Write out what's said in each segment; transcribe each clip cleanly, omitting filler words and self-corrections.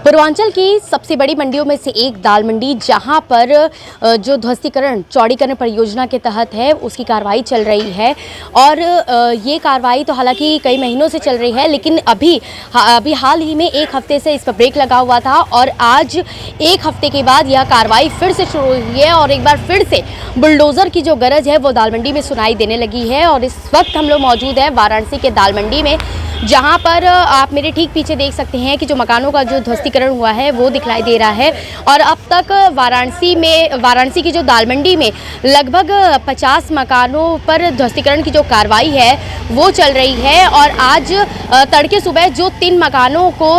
पूर्वांचल की सबसे बड़ी मंडियों में से एक दाल मंडी, जहां पर जो ध्वस्तीकरण चौड़ीकरण परियोजना के तहत है उसकी कार्रवाई चल रही है। और ये कार्रवाई तो हालांकि कई महीनों से चल रही है, लेकिन अभी हाल ही में एक हफ्ते से इस पर ब्रेक लगा हुआ था और आज एक हफ्ते के बाद यह कार्रवाई फिर से शुरू हुई है और एक बार फिर से बुलडोज़र की जो गरज है वो दाल मंडी में सुनाई देने लगी है। और इस वक्त हम लोग मौजूद हैं वाराणसी के दाल मंडी में, जहां पर आप मेरे ठीक पीछे देख सकते हैं कि जो मकानों का जो ध्वस्तीकरण हुआ है वो दिखाई दे रहा है। और अब तक वाराणसी की जो दाल मंडी में लगभग 50 मकानों पर ध्वस्तीकरण की जो कार्रवाई है वो चल रही है। और आज तड़के सुबह जो 3 मकानों को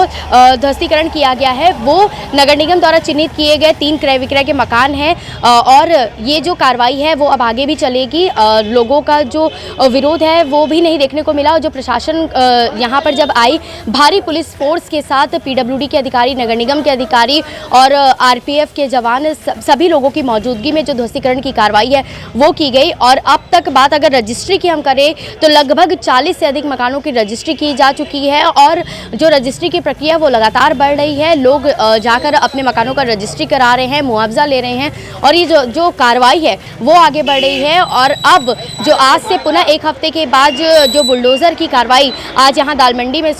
ध्वस्तीकरण किया गया है वो नगर निगम द्वारा चिन्हित किए गए 3 क्रय विक्रय के मकान हैं। और ये जो कार्रवाई है वो अब आगे भी चलेगी। लोगों का जो विरोध है वो भी नहीं देखने को मिला। और जो प्रशासन यहाँ पर जब आई भारी पुलिस फोर्स के साथ पीडब्ल्यूडी के अधिकारी, नगर निगम के अधिकारी और आरपीएफ के जवान, सभी लोगों की मौजूदगी में जो ध्वस्तीकरण की कार्रवाई है वो की गई। और अब तक बात अगर रजिस्ट्री की हम करें तो लगभग 40 से अधिक मकानों की रजिस्ट्री की जा चुकी है। और जो रजिस्ट्री की प्रक्रिया वो लगातार बढ़ रही है। लोग जाकर अपने मकानों का रजिस्ट्री करा रहे हैं, मुआवजा ले रहे हैं और ये जो कार्रवाई है वो आगे बढ़ रही है। और अब जो आज से पुनः एक हफ्ते के बाद जो बुलडोज़र की कार्रवाई आज यहाँ दाल मंडी में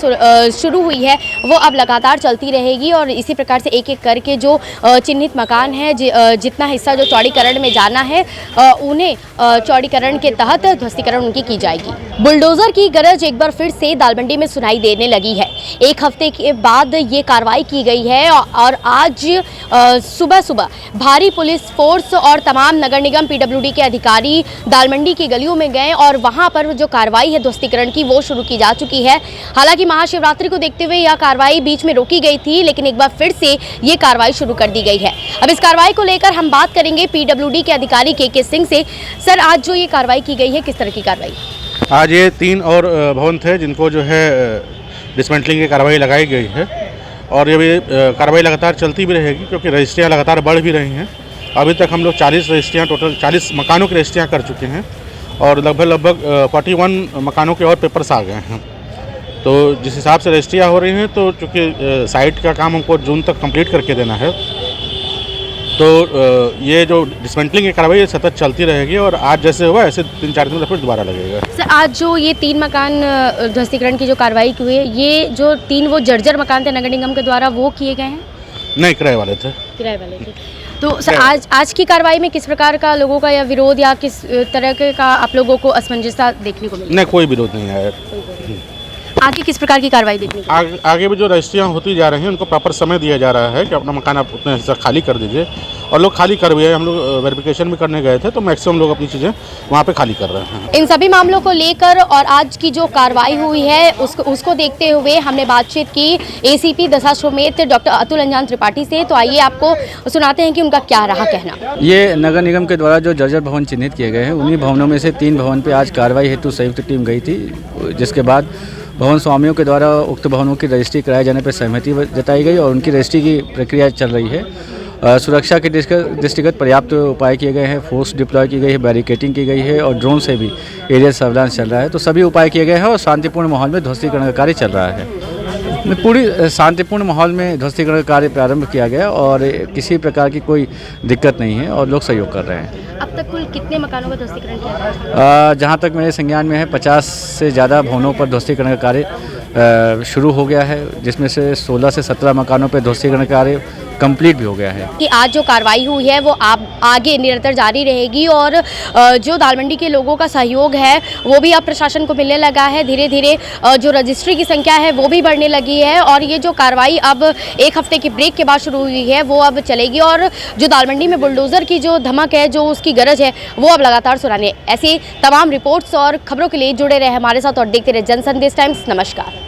शुरू हुई है वो अब लगातार चलती रहेगी। और इसी प्रकार से एक एक करके जो चिन्हित मकान है, जितना हिस्सा जो चौड़ीकरण में जाना है उन्हें चौड़ीकरण के तहत ध्वस्तीकरण उनकी की जाएगी। बुलडोज़र की गरज एक बार फिर से दाल मंडी में सुनाई देने लगी है। एक हफ्ते के बाद ये कार्रवाई की गई है और आज सुबह सुबह भारी पुलिस फोर्स और तमाम नगर निगम पीडब्ल्यूडी के अधिकारी दाल मंडी की गलियों में गए और वहां पर जो कार्रवाई है ध्वस्तीकरण की वो शुरू की जा चुकी है। हालांकि महाशिवरात्रि को देखते हुए यह कार्रवाई बीच में रोकी गई थी, लेकिन एक बार फिर से ये कार्रवाई शुरू कर दी गई है। अब इस कार्रवाई को लेकर हम बात करेंगे पीडब्ल्यूडी के अधिकारी के सिंह से। सर, आज जो ये कार्रवाई की गई है किस तरह की कार्रवाई? आज ये 3 और भवन थे जिनको जो है डिसमेंटलिंग की कार्रवाई लगाई गई है और ये भी कार्रवाई लगातार चलती भी रहेगी क्योंकि रजिस्ट्रियाँ लगातार बढ़ भी रही हैं। अभी तक हम लोग 40 रजिस्ट्रियाँ, टोटल 40 मकानों की रजिस्ट्रियाँ कर चुके हैं और लगभग 41 मकानों के और पेपर्स आ गए हैं। तो जिस हिसाब से रजिस्ट्रियाँ हो रही हैं, तो चूँकि साइट का काम हमको जून तक कंप्लीट करके देना है, तो ये जो डिसमेंटलिंग की कार्रवाई ये सतत चलती रहेगी और आज जैसे हुआ ऐसे 3-4 दिन फिर दोबारा लगेगा। सर, आज जो ये 3 मकान ध्वस्तीकरण की जो कार्रवाई की हुई है, ये जो 3 वो जर्जर मकान थे नगर निगम के द्वारा वो किए गए हैं? नहीं, किराए वाले थे। किराए वाले थे। तो सर, आज की कार्रवाई में किस प्रकार का लोगों का या विरोध या किस तरह का आप लोगों को असमंजसता देखने को मिली? नहीं, कोई विरोध नहीं आया। आगे किस प्रकार की कार्रवाई देखने को? आगे भी जो रजिस्ट्रियाँ होती जा रही हैं उनको प्रॉपर समय दिया जा रहा है कि अपना मकान आप उतना हिस्सा खाली कर दीजिए और लोग खाली कर भी है। हम लोग वेरिफिकेशन भी करने गए थे तो मैक्सिमम लोग अपनी चीज़ें वहाँ पे खाली कर रहे हैं। इन सभी मामलों को लेकर और आज की जो कार्रवाई हुई है उसको देखते हुए हमने बातचीत की एसीपी दशाश्वमेध डॉक्टर अतुल अंजान त्रिपाठी से। तो आइए आपको सुनाते हैं कि उनका क्या रहा कहना। ये नगर निगम के द्वारा जो जर्जर भवन चिन्हित किए गए हैं उन्हीं भवनों में से 3 भवन पे आज कार्रवाई हेतु संयुक्त टीम गई थी, जिसके बाद भवन स्वामियों के द्वारा उक्त भवनों की रजिस्ट्री कराए जाने पर सहमति जताई गई और उनकी रजिस्ट्री की प्रक्रिया चल रही है। सुरक्षा के दृष्टिगत पर्याप्त उपाय किए गए हैं, फोर्स डिप्लॉय की गई है, बैरिकेटिंग की गई है और ड्रोन से भी एरिया सर्विलांस चल रहा है। तो सभी उपाय किए गए हैं और शांतिपूर्ण माहौल में ध्वस्तीकरण का कार्य चल रहा है। पूरी शांतिपूर्ण माहौल में ध्वस्तीकरण का कार्य प्रारंभ किया गया और किसी प्रकार की कोई दिक्कत नहीं है और लोग सहयोग कर रहे हैं। अब तक कुल कितने मकानों का ध्वस्तीकरण किया गया? जहाँ तक मेरे संज्ञान में है 50 से ज़्यादा भवनों पर ध्वस्तीकरण का कार्य शुरू हो गया है, जिसमें से 16 से 17 मकानों पर ध्वस्तीकरण कार्य कंप्लीट भी हो गया है। कि आज जो कार्रवाई हुई है वो आगे निरंतर जारी रहेगी और जो दाल मंडी के लोगों का सहयोग है वो भी अब प्रशासन को मिलने लगा है। धीरे धीरे जो रजिस्ट्री की संख्या है वो भी बढ़ने लगी है और ये जो कार्रवाई अब एक हफ्ते की ब्रेक के बाद शुरू हुई है वो अब चलेगी। और जो दाल मंडी में बुलडोज़र की जो धमक है, जो उसकी गरज है, वो अब लगातार सुनाने। ऐसे तमाम रिपोर्ट्स और खबरों के लिए जुड़े रहे हमारे साथ और देखते रहे जनसंदेश टाइम्स। नमस्कार।